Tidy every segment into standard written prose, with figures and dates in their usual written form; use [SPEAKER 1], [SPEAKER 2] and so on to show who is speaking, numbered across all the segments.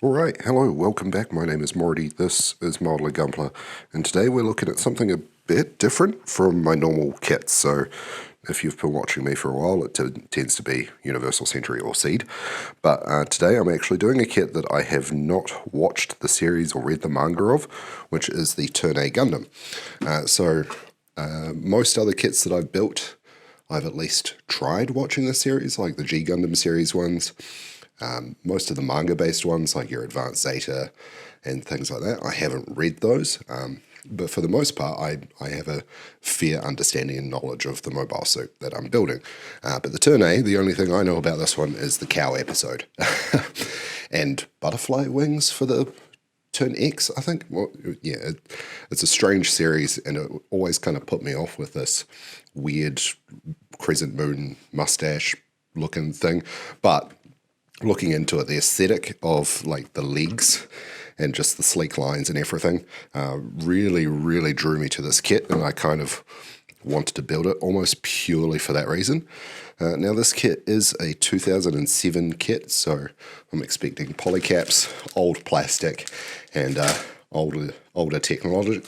[SPEAKER 1] Alright, hello, welcome back. My name is Morty, this is Mildly Gumpler, and today we're looking at something a bit different from my normal kits. So, if you've been watching me for a while, it tends to be Universal Century or Seed. But today I'm actually doing a kit that I have not watched the series or read the manga of, which is the Turn A Gundam. Most other kits that I've built, I've at least tried watching the series, like the G Gundam series ones. Most of the manga-based ones, like your Advanced Zeta and things like that, I haven't read those. But for the most part, I have a fair understanding and knowledge of the mobile suit that I'm building. But the Turn A, the only thing I know about this one is the cow episode. And butterfly wings for the Turn X, I think. Well, yeah, it's a strange series, and it always kind of put me off with this weird crescent moon mustache looking thing. But looking into it, the aesthetic of like the legs and just the sleek lines and everything really drew me to this kit, and I kind of wanted to build it almost purely for that reason. Now this kit is a 2007 kit, so I'm expecting polycaps, old plastic, and older technology,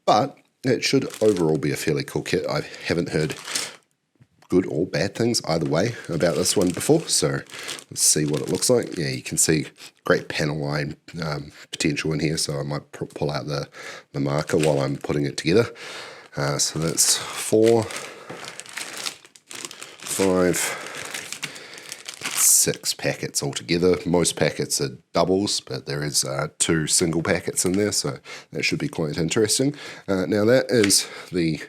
[SPEAKER 1] but it should overall be a fairly cool kit. I haven't heard good or bad things either way about this one before, so let's see what it looks like. Yeah, you can see great panel line potential in here, so I might pull out the marker while I'm putting it together. So that's 4, 5, 6 packets altogether. Most packets are doubles, but there is 2 single packets in there, so that should be quite interesting. Now that is the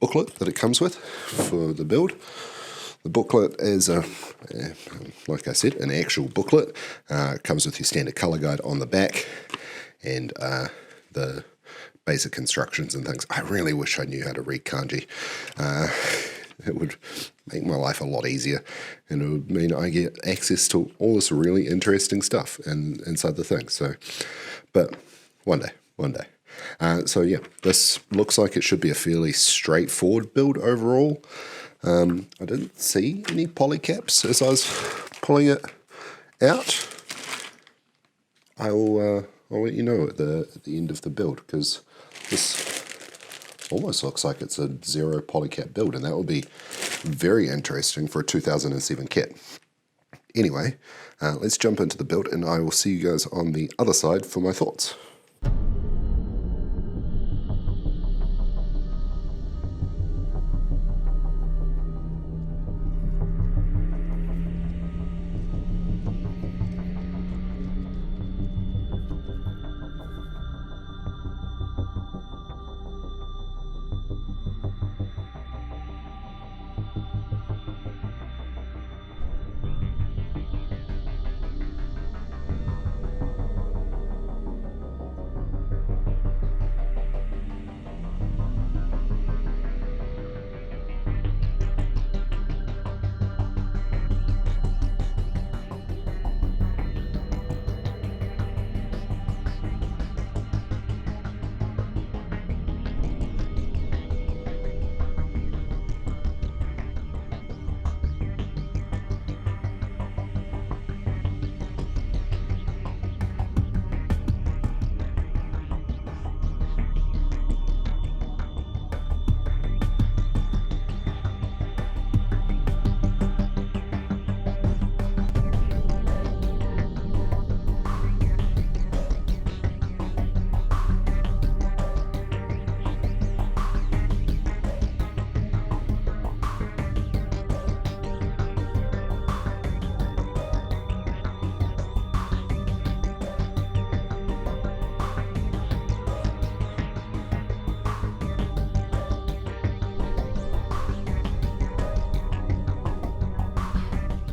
[SPEAKER 1] booklet that it comes with for the build. The booklet is, like I said, an actual booklet. It comes with your standard colour guide on the back and the basic instructions and things. I really wish I knew how to read kanji. It would make my life a lot easier, and it would mean I get access to all this really interesting stuff inside the thing. So, but one day. So yeah, this looks like it should be a fairly straightforward build overall. I didn't see any polycaps as I was pulling it out. I'll let you know at the end of the build, because this almost looks like it's a 0 polycap build, and that will be very interesting for a 2007 kit. Anyway, let's jump into the build, and I will see you guys on the other side for my thoughts.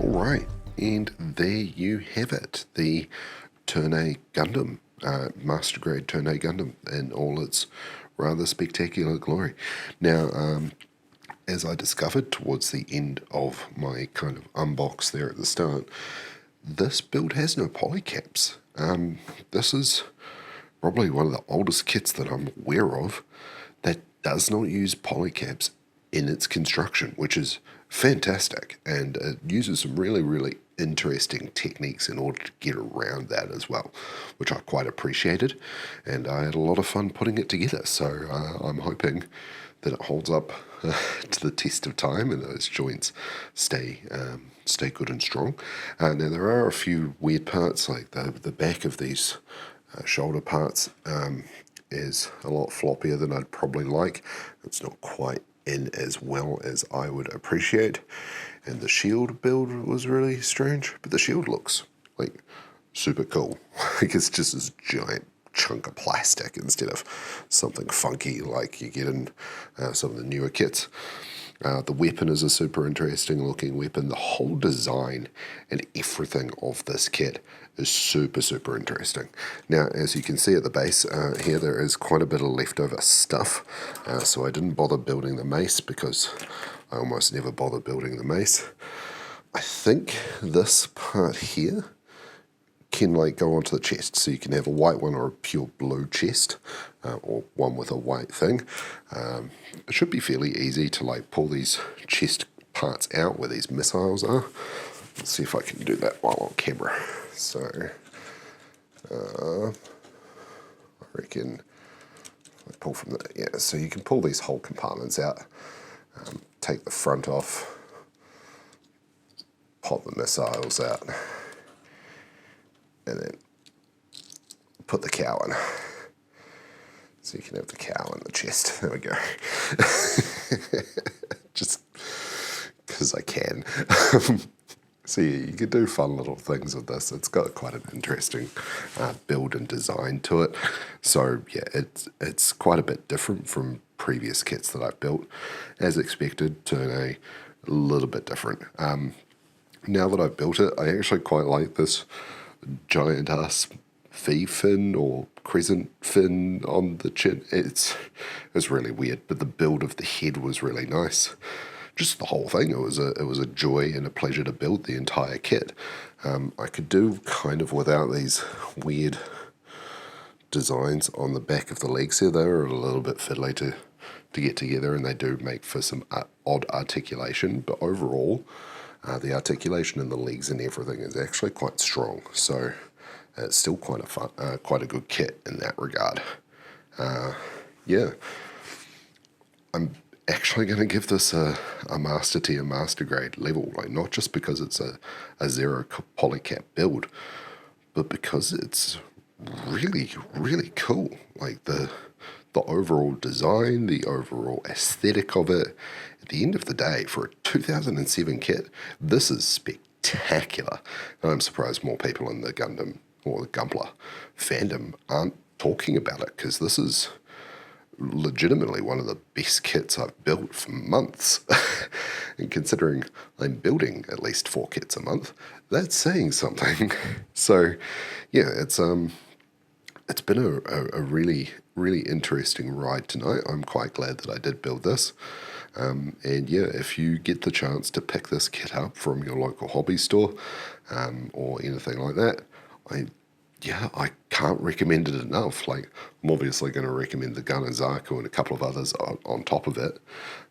[SPEAKER 1] Alright, and there you have it, the Turn A Gundam, Master Grade Turn A Gundam in all its rather spectacular glory. Now, as I discovered towards the end of my kind of unbox there at the start, this build has no polycaps. This is probably one of the oldest kits that I'm aware of that does not use polycaps in its construction, which is fantastic, and it uses some really, really interesting techniques in order to get around that as well, which I quite appreciated, and I had a lot of fun putting it together. So I'm hoping that it holds up to the test of time, and those joints stay good and strong. Now there are a few weird parts, like the back of these shoulder parts is a lot floppier than I'd probably like. It's not quite in as well as I would appreciate, and the shield build was really strange, but the shield looks like super cool. Like it's just this giant chunk of plastic instead of something funky like you get in some of the newer kits. The weapon is a super interesting looking weapon. The whole design and everything of this kit is super, super interesting. Now, as you can see at the base here, there is quite a bit of leftover stuff. So I didn't bother building the mace because I almost never bother building the mace. I think this part here can like go onto the chest, so you can have a white one or a pure blue chest, or one with a white thing. It should be fairly easy to like pull these chest parts out where these missiles are. Let's see if I can do that while on camera. So I reckon I pull from the, yeah, so you can pull these whole compartments out, take the front off, pop the missiles out, and then put the cow in. So you can have the cow in the chest. There we go. Just because I can. So yeah, you can do fun little things with this. It's got quite an interesting build and design to it. So yeah, it's quite a bit different from previous kits that I've built. As expected, Tournay, a little bit different. Now that I've built it, I actually quite like this giant ass V fin or crescent fin on the chin. It's really weird, but the build of the head was really nice. Just the whole thing, it was a joy and a pleasure to build the entire kit. I could do kind of without these weird designs on the back of the legs here. They were a little bit fiddly to get together, and they do make for some odd articulation, but overall the articulation in the legs and everything is actually quite strong. So it's still quite a good kit in that regard. Yeah, I'm actually going to give this a master tier, master grade level, like not just because it's a zero polycap build, but because it's really, really cool. Like the overall design, the overall aesthetic of it. At the end of the day, for a 2007 kit, this is spectacular. And I'm surprised more people in the Gundam or the Gunpla fandom aren't talking about it, because this is legitimately one of the best kits I've built for months. And considering I'm building at least 4 kits a month, that's saying something. So yeah, it's been a really, really interesting ride tonight. I'm quite glad that I did build this. And yeah, if you get the chance to pick this kit up from your local hobby store or anything like that, I can't recommend it enough. Like, I'm obviously going to recommend the Gun and Zaku and a couple of others on top of it,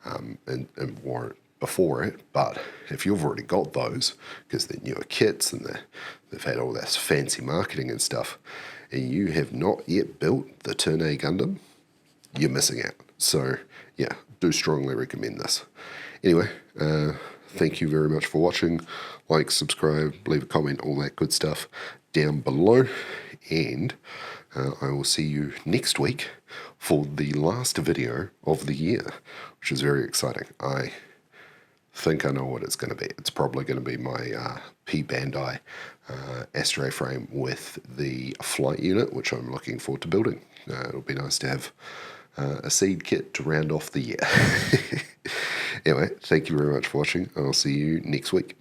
[SPEAKER 1] and warrant before it. But if you've already got those, because they're newer kits and they've had all this fancy marketing and stuff, and you have not yet built the Tournay Gundam, you're missing out. So yeah, do strongly recommend this. Anyway, thank you very much for watching. Like, subscribe, leave a comment, all that good stuff down below. And I will see you next week for the last video of the year, which is very exciting. I think I know what it's going to be. It's probably going to be my P Bandai Astray frame with the flight unit, which I'm looking forward to building. It'll be nice to have a seed kit to round off the year. Anyway, thank you very much for watching. I'll see you next week.